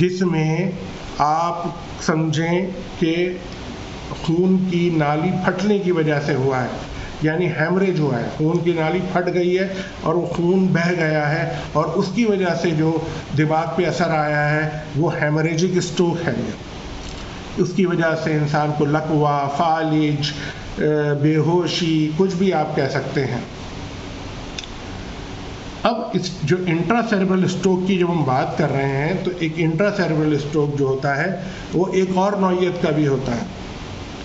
جس میں آپ سمجھیں کہ خون کی نالی پھٹنے کی وجہ سے ہوا ہے، یعنی ہیمریج ہوا ہے، خون کی نالی پھٹ گئی ہے اور وہ خون بہہ گیا ہے، اور اس کی وجہ سے جو دماغ پہ اثر آیا ہے وہ ہیمریجک اسٹروک ہے۔ اس کی وجہ سے انسان کو لقوہ، فالج، بے ہوشی، کچھ بھی آپ کہہ سکتے ہیں۔ اب اس جو انٹرا سیریبرل اسٹروک کی جب ہم بات کر رہے ہیں تو ایک انٹرا سیریبرل اسٹروک جو ہوتا ہے وہ ایک اور نوعیت کا بھی ہوتا ہے۔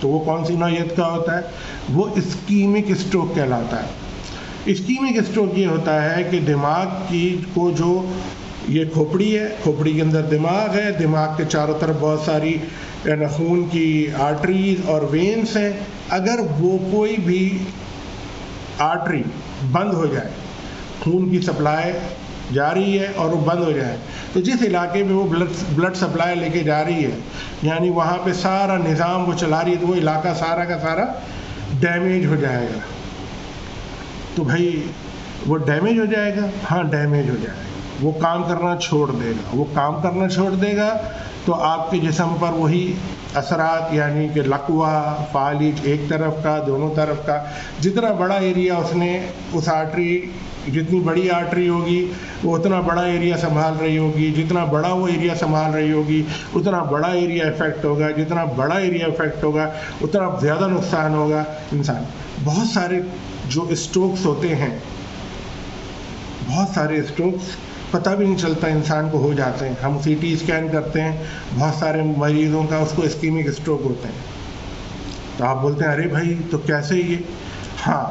تو وہ کون سی نوعیت کا ہوتا ہے؟ وہ اسکیمک اسٹروک کہلاتا ہے۔ اسکیمک اسٹروک یہ ہوتا ہے کہ دماغ کی کو جو یہ کھوپڑی ہے، کھوپڑی کے اندر دماغ ہے، دماغ کے چاروں طرف بہت ساری خون کی آرٹریز اور وینس ہیں، اگر وہ کوئی بھی آرٹری بند ہو جائے، خون کی سپلائی جا رہی ہے اور وہ بند ہو جائے، تو جس علاقے میں وہ بلڈ سپلائی لے کے جا رہی ہے، یعنی وہاں پہ سارا نظام وہ چلا رہی ہے، تو وہ علاقہ سارا کا سارا ڈیمیج ہو جائے گا۔ تو بھائی وہ ڈیمیج ہو جائے گا، ہاں ڈیمیج ہو جائے گا، وہ کام کرنا چھوڑ دے گا، وہ کام کرنا چھوڑ دے گا تو آپ کے جسم پر وہی اثرات، یعنی کہ لقوہ، فالج ایک طرف کا، دونوں طرف کا، جتنا بڑا ایریا اس نے اس آرٹری، جتنی بڑی آرٹری ہوگی وہ اتنا بڑا ایریا سنبھال رہی ہوگی، جتنا بڑا وہ ایریا سنبھال رہی ہوگی اتنا بڑا ایریا افیکٹ ہوگا، جتنا بڑا ایریا افیکٹ ہوگا اتنا زیادہ نقصان ہوگا انسان۔ بہت سارے جو اسٹروکس ہوتے ہیں، بہت سارے اسٹروکس پتہ بھی نہیں چلتا انسان کو ہو جاتے ہیں، ہم سی ٹی اسکین کرتے ہیں، بہت سارے مریضوں کا اس کو اسکیمک اسٹروک ہوتے ہیں، تو آپ بولتے ہیں ارے بھائی تو کیسے یہ؟ ہاں،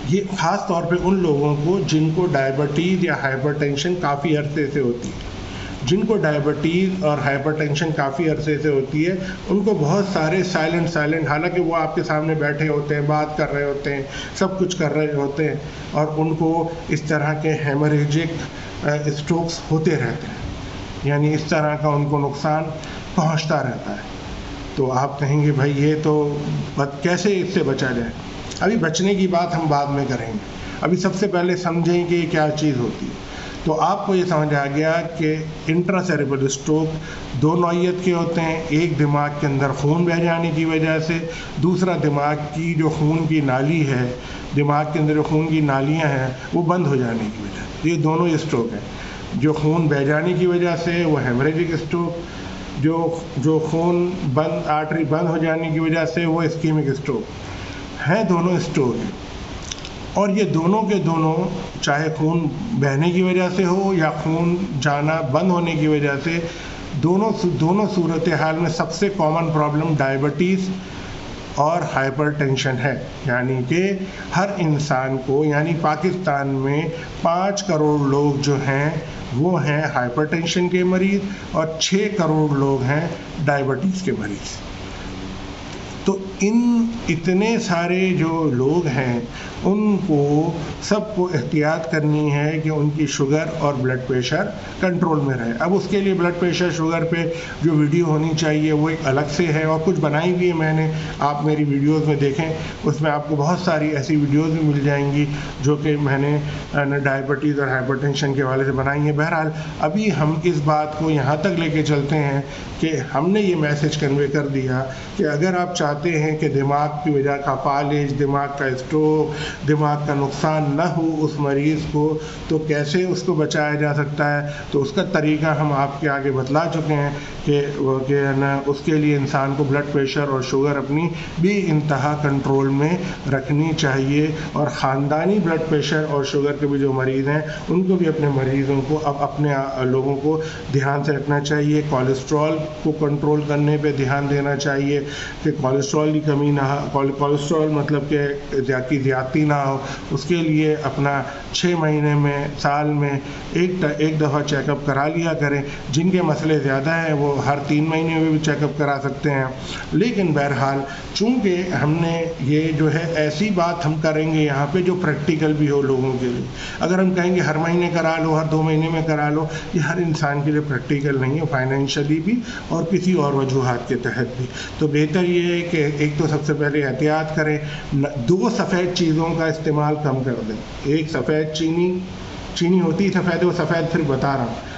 یہ خاص طور پہ ان لوگوں کو جن کو ڈائبٹیز یا ہائپر ٹینشن کافی عرصے سے ہوتی ہے، جن کو ڈائبٹیز اور ہائپر ٹینشن کافی عرصے سے ہوتی ہے، ان کو بہت سارے سائلنٹ حالانکہ وہ آپ کے سامنے بیٹھے ہوتے ہیں، بات کر رہے ہوتے ہیں، سب کچھ کر رہے ہوتے ہیں، اور ان کو اس طرح کے ہیمریجک اسٹروکس ہوتے رہتے ہیں، یعنی اس طرح کا ان کو نقصان پہنچتا رہتا ہے۔ تو آپ کہیں گے بھائی یہ تو کیسے اس سے بچا جائے؟ ابھی بچنے کی بات ہم بعد میں کریں گے، ابھی سب سے پہلے سمجھیں کہ یہ کیا چیز ہوتی ہے۔ تو آپ کو یہ سمجھ آ گیا کہ انٹرا سیریبرل اسٹروک دو نوعیت کے ہوتے ہیں، ایک دماغ کے اندر خون بہہ جانے کی وجہ سے، دوسرا دماغ کی جو خون کی نالی ہے، دماغ کے اندر جو خون کی نالیاں ہیں وہ بند ہو جانے کی وجہ سے۔ یہ دونوں اسٹروک ہیں، جو خون بہہ جانے کی وجہ سے وہ ہیمریجک اسٹروک، جو خون بند، آرٹری بند ہو جانے کی وجہ سے وہ اسکیمک اسٹروک ہیں، دونوں اسٹروک ہیں۔ اور یہ دونوں کے دونوں چاہے خون بہنے کی وجہ سے ہو یا خون جانا بند ہونے کی وجہ سے، دونوں صورتحال میں سب سے کامن پرابلم ڈائبٹیز اور ہائپر ٹینشن ہے، یعنی کہ ہر انسان کو، یعنی پاکستان میں 5 کروڑ لوگ جو ہیں وہ ہیں ہائپر ٹینشن کے مریض اور 6 کروڑ لوگ ہیں ڈائبٹیز کے مریض۔ تو اتنے سارے جو لوگ ہیں ان کو سب کو احتیاط کرنی ہے کہ ان کی شوگر اور بلڈ پریشر کنٹرول میں رہے۔ اب اس کے لیے بلڈ پریشر، شوگر پہ جو ویڈیو ہونی چاہیے وہ ایک الگ سے ہے، اور کچھ بنائی بھی ہے میں نے، آپ میری ویڈیوز میں دیکھیں، اس میں آپ کو بہت ساری ایسی ویڈیوز بھی مل جائیں گی جو کہ میں نے ڈائبٹیز اور ہائپر ٹینشن کے حوالے سے بنائی ہیں۔ بہرحال ابھی ہم اس بات کو یہاں تک لے کے چلتے ہیں کہ ہم نے یہ میسج کنوے کر دیا کہ اگر آپ چاہتے ہیں کہ دماغ کی وجہ کا فالج، دماغ کا اسٹروک، دماغ کا نقصان نہ ہو اس مریض کو، تو کیسے اس کو بچایا جا سکتا ہے، تو اس کا طریقہ ہم آپ کے آگے بتلا چکے ہیں کہ اس کے لیے انسان کو بلڈ پریشر اور شوگر اپنی بھی انتہا کنٹرول میں رکھنی چاہیے، اور خاندانی بلڈ پریشر اور شوگر کے بھی جو مریض ہیں ان کو بھی اپنے مریضوں کو، اب اپنے لوگوں کو دھیان سے رکھنا چاہیے۔ کولیسٹرول کو کنٹرول کرنے پہ دھیان دینا چاہیے کہ کولیسٹرول کی کمی نہ ہو، کولیسٹرول مطلب کہ زیادتی نہ ہو، اس کے لیے اپنا 6 مہینے میں، سال میں ایک دفعہ چیک اپ کرا لیا کریں۔ جن کے مسئلے زیادہ ہیں وہ ہر 3 مہینے میں بھی چیک اپ کرا سکتے ہیں، لیکن بہرحال چونکہ ہم نے یہ جو ہے ایسی بات ہم کریں گے یہاں پہ جو پریکٹیکل بھی ہو لوگوں کے لیے۔ اگر ہم کہیں گے ہر مہینے کرا لو، ہر 2 مہینے میں کرا لو، یہ ہر انسان کے لیے پریکٹیکل نہیں ہے، فائنینشلی بھی اور کسی اور وجوہات کے تحت بھی۔ تو بہتر یہ ہے کہ ایک تو سب سے پہلے احتیاط کریں، 2 سفید چیزوں کا استعمال کم کر دیں۔ ایک سفید چینی ہوتی ہے سفید، وہ سفید پھر بتا رہا ہوں،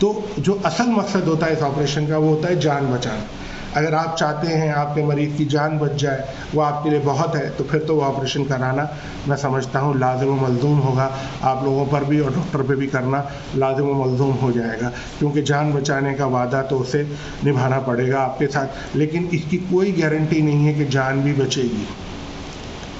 تو جو اصل مقصد ہوتا ہے اس آپریشن کا وہ ہوتا ہے جان بچانا. اگر آپ چاہتے ہیں آپ کے مریض کی جان بچ جائے وہ آپ کے لیے بہت ہے, تو پھر تو وہ آپریشن کرانا میں سمجھتا ہوں لازم و ملزوم ہوگا. آپ لوگوں پر بھی اور ڈاکٹر پہ بھی کرنا لازم و ملزوم ہو جائے گا, کیونکہ جان بچانے کا وعدہ تو اسے نبھانا پڑے گا آپ کے ساتھ, لیکن اس کی کوئی گارنٹی نہیں ہے کہ جان بھی بچے گی.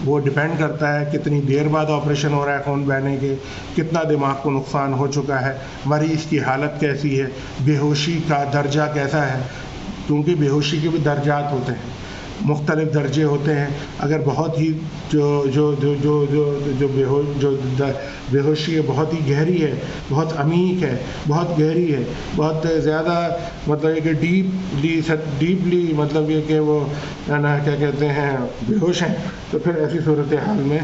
وہ ڈپینڈ کرتا ہے کتنی دیر بعد آپریشن ہو رہا ہے خون بہنے کے, کتنا دماغ کو نقصان ہو چکا ہے, مریض کی حالت کیسی ہے, بے ہوشی کا درجہ کیسا ہے, کیونکہ بے ہوشی کے بھی درجات ہوتے ہیں, مختلف درجے ہوتے ہیں. اگر بہت ہی جو بے ہوشی ہے بہت ہی گہری ہے, بہت عمیق ہے, بہت گہری ہے, بہت زیادہ مطلب یہ کہ ڈیپلی مطلب یہ کہ وہ نا کیا کہتے ہیں بے ہوش ہیں, تو پھر ایسی صورتحال میں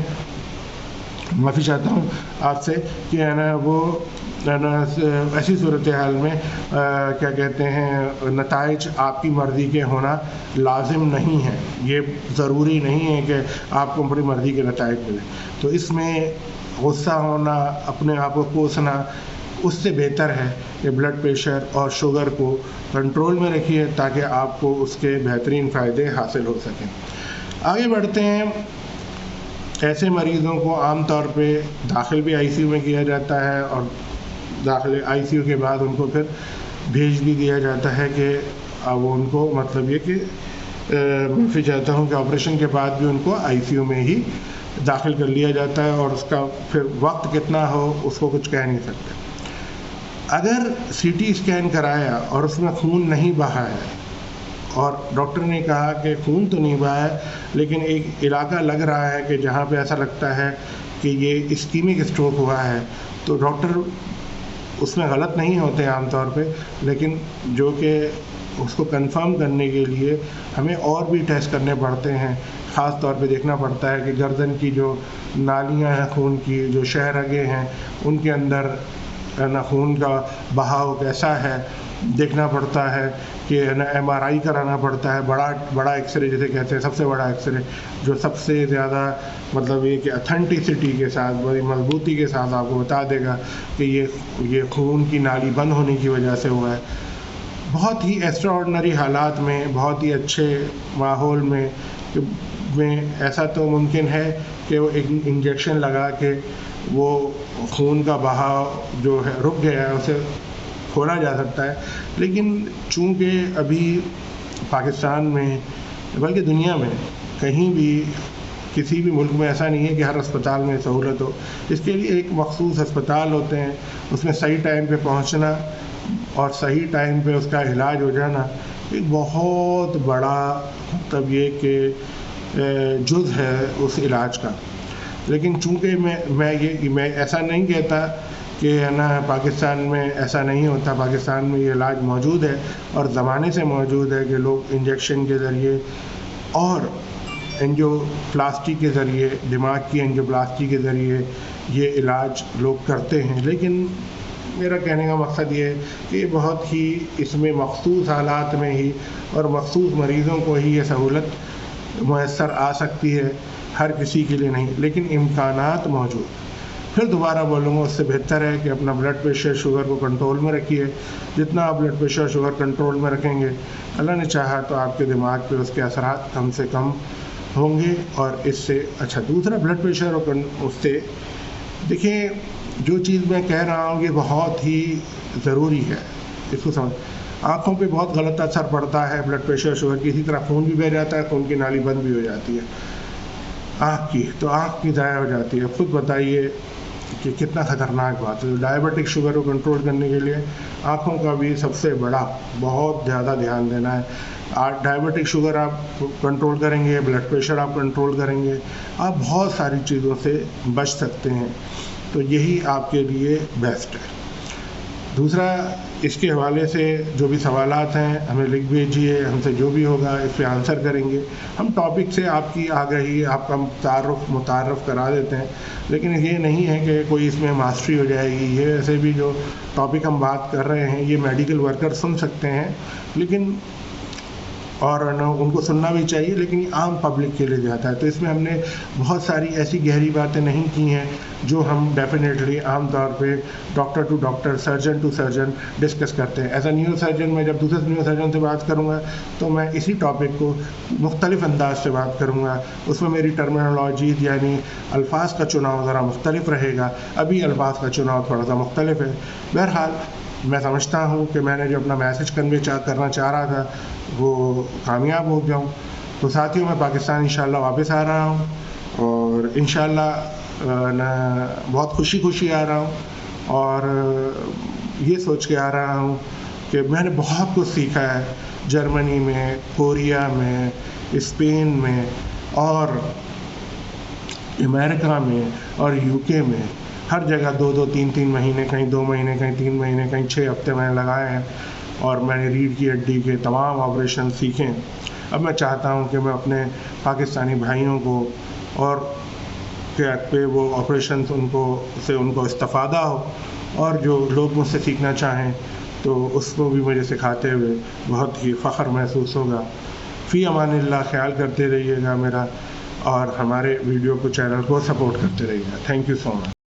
معافی چاہتا ہوں آپ سے کہ ہے نا وہ ایسی صورتحال میں کیا کہتے ہیں نتائج آپ کی مرضی کے ہونا لازم نہیں ہے. یہ ضروری نہیں ہے کہ آپ کو اپنی مرضی کے نتائج ملیں. تو اس میں غصہ ہونا, اپنے آپ کو کوسنا, اس سے بہتر ہے کہ بلڈ پریشر اور شوگر کو کنٹرول میں رکھیے تاکہ آپ کو اس کے بہترین فائدے حاصل ہو سکیں. آگے بڑھتے ہیں. ایسے مریضوں کو عام طور پہ داخل بھی آئی سی یو میں کیا جاتا ہے, اور داخل آئی سی یو کے بعد ان کو پھر بھیج بھی دیا جاتا ہے کہ وہ ان کو مطلب یہ کہ معافی چاہتا ہوں کہ آپریشن کے بعد بھی ان کو آئی سی یو میں ہی داخل کر لیا جاتا ہے, اور اس کا پھر وقت کتنا ہو اس کو کچھ کہہ نہیں سکتے. اگر سی ٹی اسکین کرایا اور اس میں خون نہیں بہا ہے, اور ڈاکٹر نے کہا کہ خون تو نہیں بہا ہے لیکن ایک علاقہ لگ رہا ہے کہ جہاں پہ ایسا لگتا ہے کہ یہ اسکیمک اسٹروک ہوا ہے, تو ڈاکٹر اس میں غلط نہیں ہوتے ہیں عام طور پہ, لیکن جو کہ اس کو کنفرم کرنے کے لیے ہمیں اور بھی ٹیسٹ کرنے پڑتے ہیں. خاص طور پہ دیکھنا پڑتا ہے کہ گردن کی جو نالیاں ہیں خون کی, جو شہ رگیں ہیں, ان کے اندر خون کا بہاؤ کیسا ہے دیکھنا پڑتا ہے, کہ ایم آر آئی کرانا پڑتا ہے, بڑا ایکس رے جسے کہتے ہیں, سب سے بڑا ایکس رے جو سب سے زیادہ مطلب یہ کہ اتھینٹسٹی کے ساتھ, بڑی مضبوطی کے ساتھ آپ کو بتا دے گا کہ یہ خون کی نالی بند ہونے کی وجہ سے ہوا ہے. بہت ہی ایکسٹرا آرڈنری حالات میں, بہت ہی اچھے ماحول میں ایسا تو ممکن ہے کہ وہ ایک انجیکشن لگا کے وہ خون کا بہاؤ جو ہے رک گیا ہے اسے کھولا جا سکتا ہے. لیکن چونکہ ابھی پاکستان میں بلکہ دنیا میں کہیں بھی کسی بھی ملک میں ایسا نہیں ہے کہ ہر اسپتال میں سہولت ہو. اس کے لیے ایک مخصوص اسپتال ہوتے ہیں, اس میں صحیح ٹائم پہ پہنچنا اور صحیح ٹائم پہ اس کا علاج ہو جانا ایک بہت بڑا مطلب یہ کہ جز ہے اس علاج کا. لیکن چونکہ میں ایسا نہیں کہتا کہ ہے نا پاکستان میں ایسا نہیں ہوتا. پاکستان میں یہ علاج موجود ہے اور زمانے سے موجود ہے کہ لوگ انجیکشن کے ذریعے اور اینجیو پلاسٹی کے ذریعے, دماغ کی اینجیو پلاسٹی کے ذریعے یہ علاج لوگ کرتے ہیں. لیکن میرا کہنے کا مقصد یہ ہے کہ بہت ہی اس میں مخصوص حالات میں ہی اور مخصوص مریضوں کو ہی یہ سہولت میسر آ سکتی ہے, ہر کسی کے لیے نہیں, لیکن امکانات موجود. پھر دوبارہ بولوں گا اس سے بہتر ہے کہ اپنا بلڈ پریشر شوگر کو کنٹرول میں رکھیے. جتنا آپ بلڈ پریشر شوگر کنٹرول میں رکھیں گے اللہ نے چاہا تو آپ کے دماغ پہ اس کے اثرات کم سے کم ہوں گے, اور اس سے اچھا. دوسرا بلڈ پریشر اور اس سے دیکھیں جو چیز میں کہہ رہا ہوں یہ بہت ہی ضروری ہے, اس کو سمجھ. آنکھوں پہ بہت غلط اثر پڑتا ہے بلڈ پریشر شوگر کی, اسی طرح خون بھی بہہ جاتا ہے, خون کی نالی بند بھی ہو جاتی ہے آنکھ کی, تو آنکھ کی ضائع ہو جاتی ہے. خود بتائیے کہ کتنا خطرناک بات ہے. ڈائبٹک شوگر کو کنٹرول کرنے کے لیے آنکھوں کا بھی سب سے بڑا بہت زیادہ دھیان دینا ہے. ڈائبٹک شوگر آپ کنٹرول کریں گے, بلڈ پریشر آپ کنٹرول کریں گے, آپ بہت ساری چیزوں سے بچ سکتے ہیں. تو یہی آپ کے لیے بیسٹ ہے. دوسرا اس کے حوالے سے جو بھی سوالات ہیں ہمیں لکھ بھیجیے, ہم سے جو بھی ہوگا اس پہ آنسر کریں گے. ہم ٹاپک سے آپ کی آگہی, آپ کا متعارف کرا دیتے ہیں, لیکن یہ نہیں ہے کہ کوئی اس میں ماسٹری ہو جائے گی. یہ ایسے بھی جو ٹاپک ہم بات کر رہے ہیں یہ میڈیکل ورکر سن سکتے ہیں, لیکن اور ان کو سننا بھی چاہیے، لیکن یہ عام پبلک کے لیے جاتا ہے. تو اس میں ہم نے بہت ساری ایسی گہری باتیں نہیں کی ہیں جو ہم ڈیفینیٹلی عام طور پہ doctor to doctor, surgeon to surgeon discuss کرتے ہیں. ایز اے نیورو سرجن میں جب دوسرے نیورو سرجن سے بات کروں گا تو میں اسی ٹاپک کو مختلف انداز سے بات کروں گا. اس میں میری ٹرمینالوجیز یعنی الفاظ کا چناؤ ذرا مختلف رہے گا. ابھی الفاظ کا چناؤ تھوڑا سا مختلف ہے. بہرحال میں سمجھتا ہوں کہ میں نے جو اپنا میسج کنوے کرنا چاہ رہا تھا وہ کامیاب ہو گیا ہوں. تو ساتھیوں میں پاکستان انشاءاللہ واپس آ رہا ہوں، اور انشاءاللہ بہت خوشی آ رہا ہوں، اور یہ سوچ کے آ رہا ہوں کہ میں نے بہت کچھ سیکھا ہے جرمنی میں، کوریا میں، اسپین میں، اور امریکہ میں، اور یو کے میں. ہر جگہ 2-3 مہینے، کہیں 2 مہینے، کہیں 3 مہینے، کہیں 6 ہفتے میں نے لگائے ہیں، اور میں نے ریڑھ کی ہڈی کے تمام آپریشن سیکھیں. اب میں چاہتا ہوں کہ میں اپنے پاکستانی بھائیوں کو اور کہ وہ آپریشنس ان کو استفادہ ہو، اور جو لوگ مجھ سے سیکھنا چاہیں تو اس کو بھی مجھے سکھاتے ہوئے بہت ہی فخر محسوس ہوگا. فی امان اللہ. خیال کرتے رہیے گا میرا، اور ہمارے ویڈیو کو، چینل کو سپورٹ کرتے رہیے گا. Thank you so much.